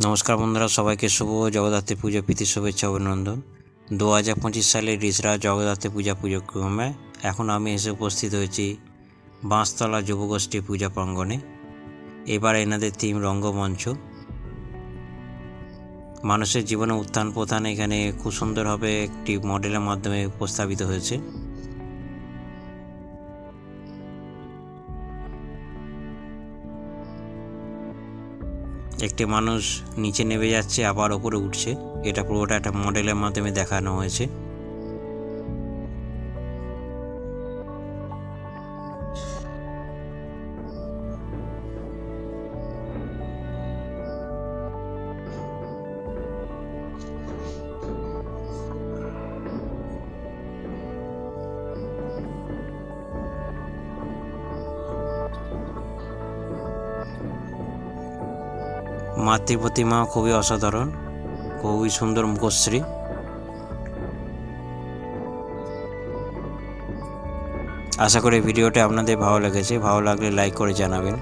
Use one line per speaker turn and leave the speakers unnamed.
নমস্কার বন্ধুরা, সবাইকে শুভ জগদ্ধাত্রী পুজো প্রীতি শুভেচ্ছা অভিনন্দন। 2025 সালের রিসরা জগদ্ধাত্রী পূজা পুজোক্রমে এখন আমি এসে উপস্থিত হয়েছি বাঁশতলা যুবগোষ্ঠী পূজা প্রাঙ্গণে। এবার এনাদের থিম রঙ্গমঞ্চ। মানুষের জীবনে উত্থান পতন এখানে খুব সুন্দরভাবে একটি মডেলের মাধ্যমে উপস্থাপিত হয়েছে। একটি মানুষ নিচে নেমে যাচ্ছে, আবার ওপরে উঠছে। এটা পুরোটা একটা মডেলের মাধ্যমে দেখানো হয়েছে। মাতৃ প্রতিমা খুবই অসাধারণ, খুবই সুন্দর মুখশ্রী। আশা করি ভিডিওটা আপনাদের ভালো লেগেছে। ভালো লাগলে লাইক করে জানাবেন।